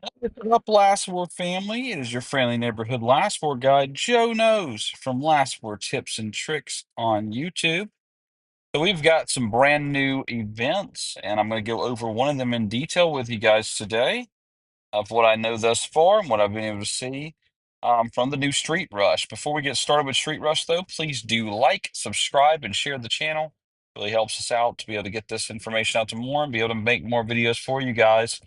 What's up, Last Word family? It is your friendly neighborhood Last Word guy, Joe Knows from Last Word Tips and Tricks on YouTube. So we've got some brand new events, and I'm going to go over one of them in detail with you guys today of what I know thus far and what I've been able to see from the new Street Rush. Before we get started with Street Rush, though, please do like, subscribe, and share the channel. Really helps us out to be able to get this information out to more and be able to make more videos for you guys,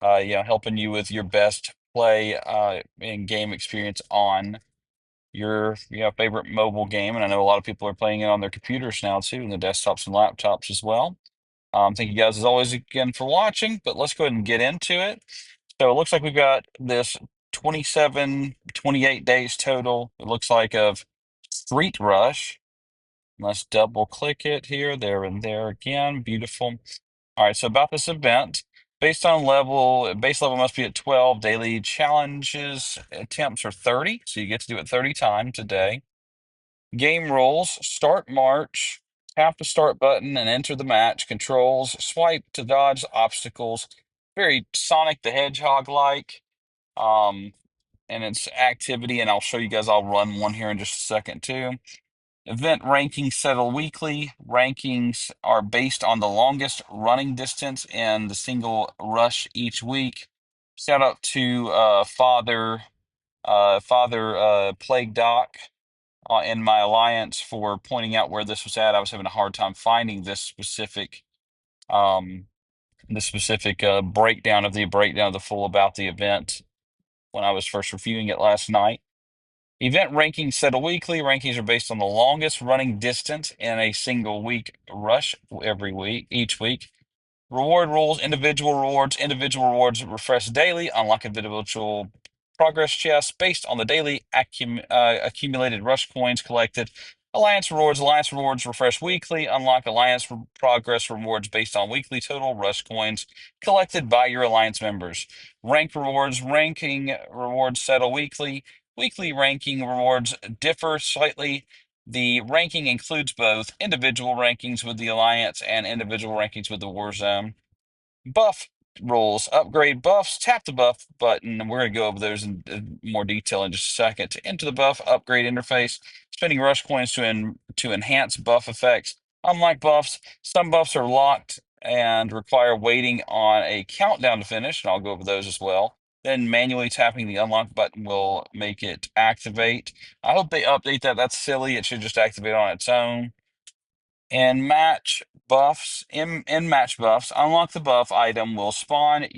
helping you with your best play and game experience on your favorite mobile game. And I know a lot of people are playing it on their computers now too, and the desktops and laptops as well. Thank you guys as always again for watching, but let's go ahead and get into it. So it looks like we've got this 27, 28 days total, it looks like, of Street Rush. Let's double click it here, there and there again. Beautiful. All right, so about this event, based on level, base level must be at 12. Daily challenges attempts are 30, so you get to do it 30 times a day. Game rules: start march, tap the start button and enter the match. Controls: swipe to dodge obstacles. Very Sonic the Hedgehog like. Um, and its activity, and I'll show you guys. I'll run one here in just a second too. Event rankings settle weekly. Rankings are based on the longest running distance in the single rush each week. Shout out to Father Plague Doc in my alliance for pointing out where this was at. I was having a hard time finding um, this specific breakdown of the full about the event when I was first reviewing it last night. Event rankings settle weekly. Rankings are based on the longest running distance in a single week rush each week. Reward rules: individual rewards. Individual rewards refresh daily. Unlock individual progress chests based on the daily accumulated rush coins collected. Alliance rewards. Alliance rewards refresh weekly. Unlock alliance progress rewards based on weekly total rush coins collected by your alliance members. Rank rewards. Ranking rewards settle weekly. Weekly ranking rewards differ slightly. The ranking includes both individual rankings with the Alliance and individual rankings with the Warzone. Buff rules: upgrade buffs. Tap the buff button, and we're going to go over those in more detail in just a second. To enter the buff upgrade interface, spending rush coins to enhance buff effects. Unlike buffs, some buffs are locked and require waiting on a countdown to finish, and I'll go over those as well. Then manually tapping the unlock button will make it activate. I hope they update that. That's silly. It should just activate on its own. And match buffs, unlock the buff item will spawn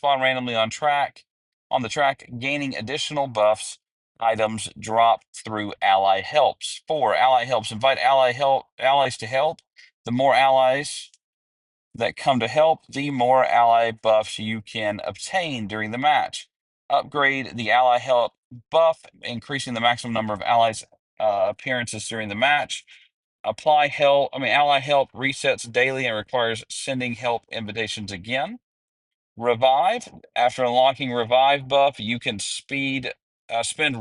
randomly on the track. Gaining additional buffs items drop through ally helps. 4. Ally helps: invite allies to help. The more allies that come to help, the more ally buffs you can obtain during the match. Upgrade the ally help buff, increasing the maximum number of allies appearances during the match. Ally help resets daily and requires sending help invitations again. Revive: after unlocking revive buff, you can spend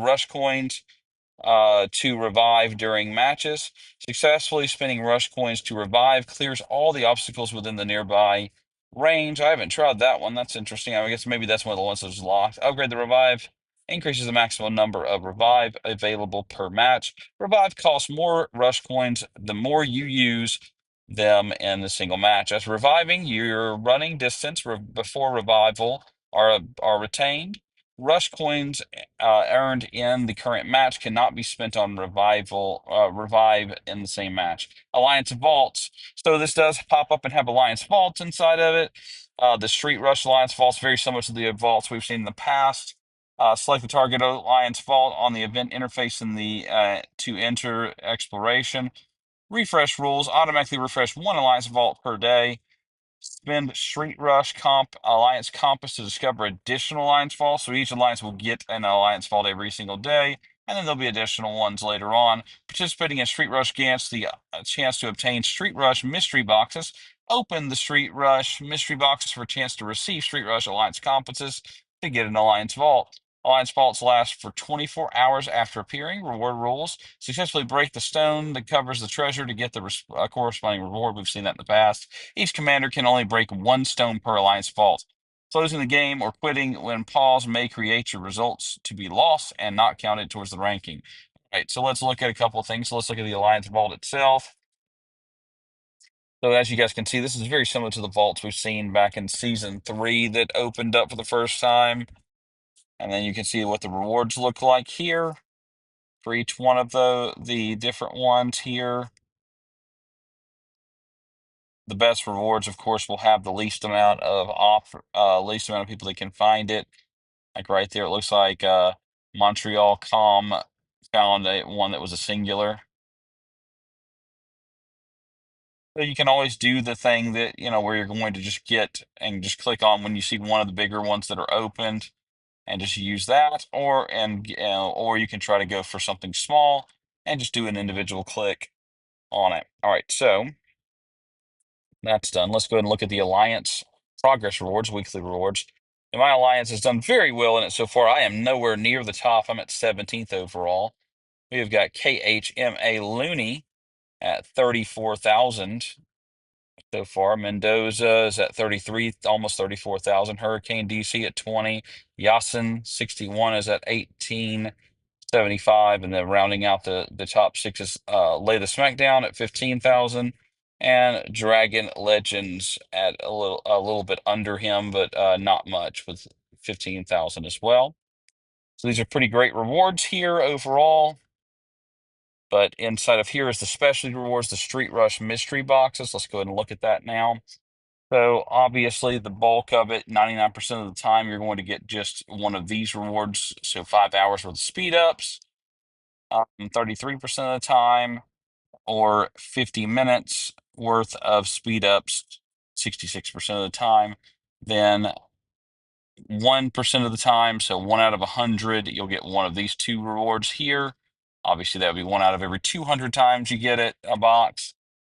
rush coins to revive during matches. Successfully spending rush coins to revive clears all the obstacles within the nearby range. I haven't tried that one. That's interesting. I guess maybe that's one of the ones that's locked. Upgrade the revive. Increases the maximum number of revive available per match. Revive costs more rush coins the more you use them in the single match. As reviving, your running distance before revival are retained. Rush coins earned in the current match cannot be spent on revive in the same match. Alliance vaults. So this does pop up and have Alliance vaults inside of it. The Street Rush Alliance vaults very similar to the vaults we've seen in the past. Select the target Alliance vault on the event interface in the to enter exploration. Refresh rules: automatically refresh one Alliance vault per day. Spend Street Rush Comp Alliance Compass to discover additional Alliance Vaults. So each Alliance will get an Alliance Vault every single day, and then there'll be additional ones later on. Participating in Street Rush grants the chance to obtain Street Rush mystery boxes. Open the Street Rush mystery boxes for a chance to receive Street Rush Alliance Compasses to get an Alliance Vault. Alliance Vaults last for 24 hours after appearing. Reward rules: successfully break the stone that covers the treasure to get the corresponding reward. We've seen that in the past. Each commander can only break one stone per Alliance vault. Closing the game or quitting when paused may create your results to be lost and not counted towards the ranking. All right, so let's look at a couple of things. So let's look at the Alliance Vault itself. So as you guys can see, this is very similar to the vaults we've seen back in Season 3 that opened up for the first time. And then you can see what the rewards look like here for each one of the different ones here. The best rewards, of course, will have the least amount of least amount of people that can find it. Like right there, it looks like Montreal Com found one that was a singular. So you can always do the thing that, where you're going to just get and just click on when you see one of the bigger ones that are opened and just use that, or you can try to go for something small and just do an individual click on it. All right, so that's done. Let's go ahead and look at the Alliance progress rewards, weekly rewards. And my Alliance has done very well in it so far. I am nowhere near the top. I'm at 17th overall. We have got KHMA Looney at 34,000 so far. Mendoza is at 33, almost 34,000. Hurricane DC at 20. Yasin 61 is at 1875, and then rounding out the top six is Lay the Smackdown at 15,000, and Dragon Legends at a little bit under him, but not much, with 15,000 as well. So these are pretty great rewards here overall. But inside of here is the specialty rewards, the Street Rush mystery boxes. Let's go ahead and look at that now. So obviously the bulk of it, 99% of the time, you're going to get just one of these rewards. So 5 hours worth of speed ups, 33% of the time, or 50 minutes worth of speed ups, 66% of the time. Then 1% of the time, so 1 out of 100, you'll get one of these two rewards here. Obviously, that would be 1 out of every 200 times you get a box.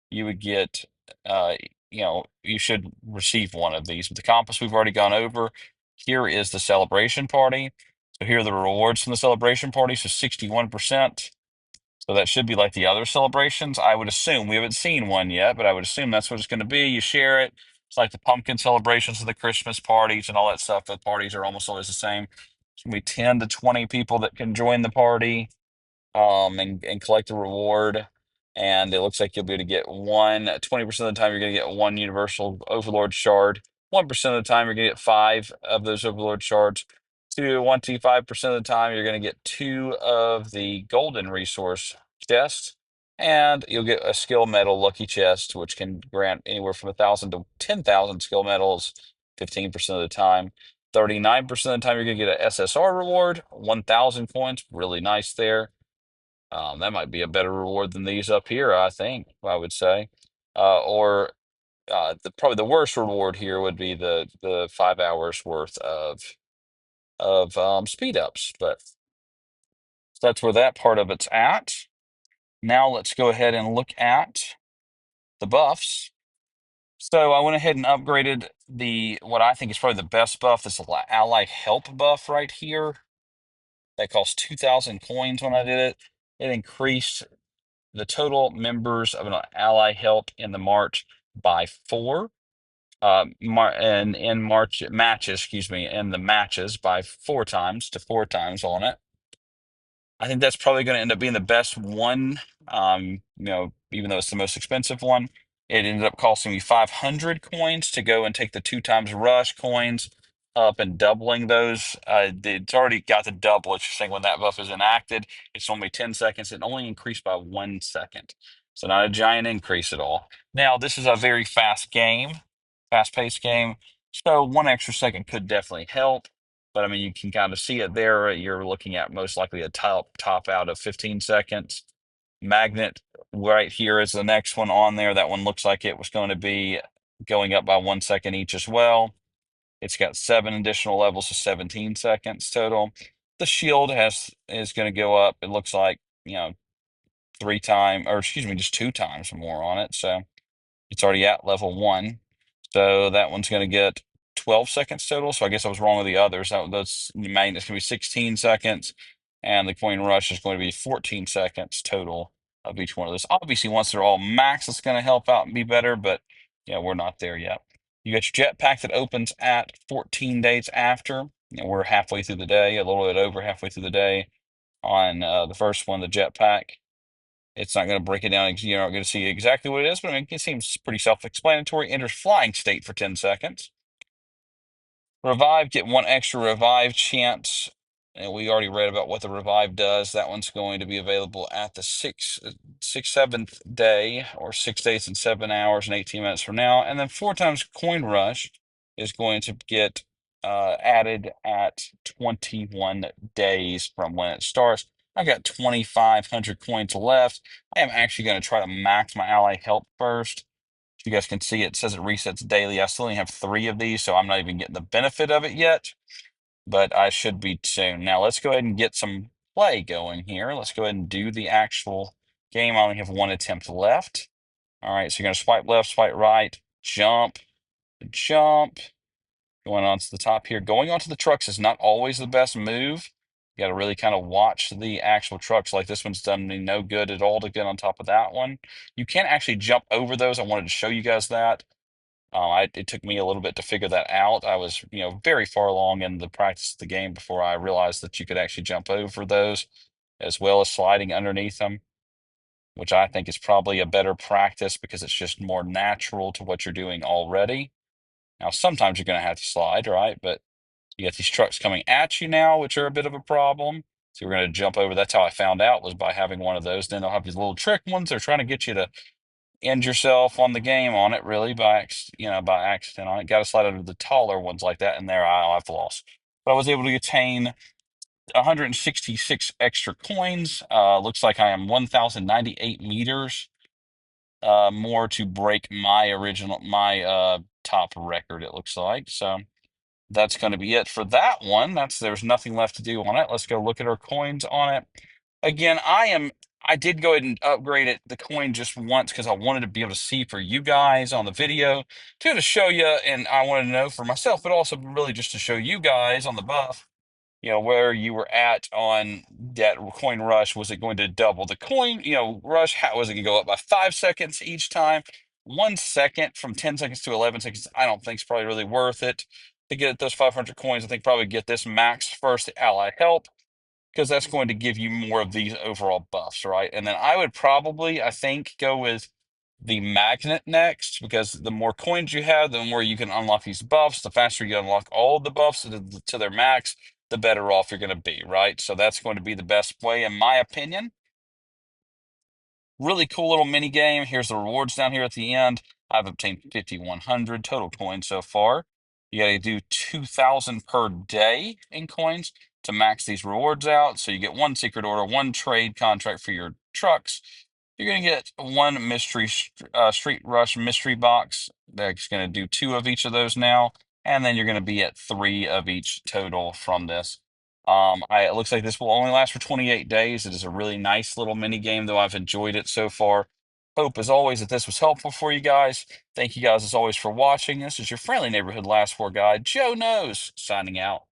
You would get, uh, you should receive one of these. But the compass we've already gone over. Here is the celebration party. So here are the rewards from the celebration party. So 61%. So that should be like the other celebrations. I would assume we haven't seen one yet, but I would assume that's what it's going to be. You share it. It's like the pumpkin celebrations of the Christmas parties and all that stuff. The parties are almost always the same. It's going to be 10 to 20 people that can join the party and collect the reward. And it looks like you'll be able to get 20% of the time, you're going to get one Universal Overlord shard. 1% of the time, you're going to get 5 of those Overlord shards. 25% of the time, you're going to get 2 of the Golden Resource chest. And you'll get a skill medal lucky chest, which can grant anywhere from 1,000 to 10,000 skill medals 15% of the time. 39% of the time, you're going to get an SSR reward, 1,000 coins. Really nice there. That might be a better reward than these up here, I think, I would say. Or probably the worst reward here would be the 5 hours worth of speed ups. But that's where that part of it's at. Now let's go ahead and look at the buffs. So I went ahead and upgraded what I think is probably the best buff, this ally help buff right here. That cost 2,000 coins when I did it. It increased the total members of an ally help in the march by 4. And in March matches, excuse me, in the matches by 4 times to 4 times on it. I think that's probably going to end up being the best one. Even though it's the most expensive one, it ended up costing me 500 coins to go and take the 2 times rush coins up and doubling those. It's already got the double. It's just saying when that buff is enacted, it's only 10 seconds. It only increased by 1 second. So not a giant increase at all. Now, this is a very fast game, fast-paced game. So 1 extra second could definitely help. But I mean, you can kind of see it there. You're looking at most likely a top out of 15 seconds. Magnet right here is the next one on there. That one looks like it was going to be going up by 1 second each as well. It's got 7 additional levels, so 17 seconds total. The shield is going to go up. It looks like 3 times, or excuse me, just 2 times more on it. So it's already at level 1. So that one's going to get 12 seconds total. So I guess I was wrong with the others. That's magnet's going to be 16 seconds, and the coin rush is going to be 14 seconds total of each one of those. Obviously, once they're all max, it's going to help out and be better, but yeah, we're not there yet. You got your jetpack that opens at 14 days after. We're halfway through the day, a little bit over halfway through the day on the first one, the jetpack. It's not going to break it down. You're not going to see exactly what it is, but I mean, it seems pretty self-explanatory. Enters flying state for 10 seconds. Revive, get one extra revive chance. And we already read about what the revive does. That one's going to be available at the seventh day, or 6 days and 7 hours and 18 minutes from now. And then 4 times coin rush is going to get added at 21 days from when it starts. I got 2,500 coins left. I am actually going to try to max my ally help first. You guys can see it says it resets daily. I still only have 3 of these, so I'm not even getting the benefit of it yet, but I should be soon. Now let's go ahead and get some play going here. Let's go ahead and do the actual game. I only have 1 attempt left. All right, so you're going to swipe left, swipe right, jump, jump. Going on to the top here. Going onto the trucks is not always the best move. You got to really kind of watch the actual trucks. Like this one's done me no good at all to get on top of that one. You can't actually jump over those. I wanted to show you guys that. It took me a little bit to figure that out. I was, very far along in the practice of the game before I realized that you could actually jump over those as well as sliding underneath them, which I think is probably a better practice because it's just more natural to what you're doing already. Now, sometimes you're going to have to slide, right? But you got these trucks coming at you now, which are a bit of a problem. So we're going to jump over. That's how I found out, was by having one of those. Then they'll have these little trick ones. They're trying to get you to end yourself on the game on it, really, by accident on it. Got to slide under the taller ones like that, and there I've lost. But I was able to attain 166 extra coins. Looks like I am 1,098 meters more to break my top record, it looks like. So that's going to be it for that one. There's nothing left to do on it. Let's go look at our coins on it. Again, I did go ahead and upgrade the coin just once because I wanted to be able to see for you guys on the video to show you, and I wanted to know for myself, but also really just to show you guys on the buff, where you were at on that coin rush. Was it going to double the coin, rush? How was it going to go up by 5 seconds each time? 1 second from 10 seconds to 11 seconds, I don't think is probably really worth it to get those 500 coins. I think probably get this max first, the ally help, because that's going to give you more of these overall buffs, right? And then I would probably, I think, go with the magnet next, because the more coins you have, the more you can unlock these buffs. The faster you unlock all the buffs to their max, the better off you're going to be, right? So that's going to be the best way, in my opinion. Really cool little mini game. Here's the rewards down here at the end. I've obtained 5,100 total coins so far. You got to do 2,000 per day in coins to max these rewards out. So you get 1 secret order, 1 trade contract for your trucks. You're going to get 1 mystery street rush mystery box. That's going to do 2 of each of those now. And then you're going to be at 3 of each total from this. It looks like this will only last for 28 days. It is a really nice little mini game, though I've enjoyed it so far. Hope, as always, that this was helpful for you guys. Thank you guys, as always, for watching. This is your friendly neighborhood Last Four guide, Joe Knows, signing out.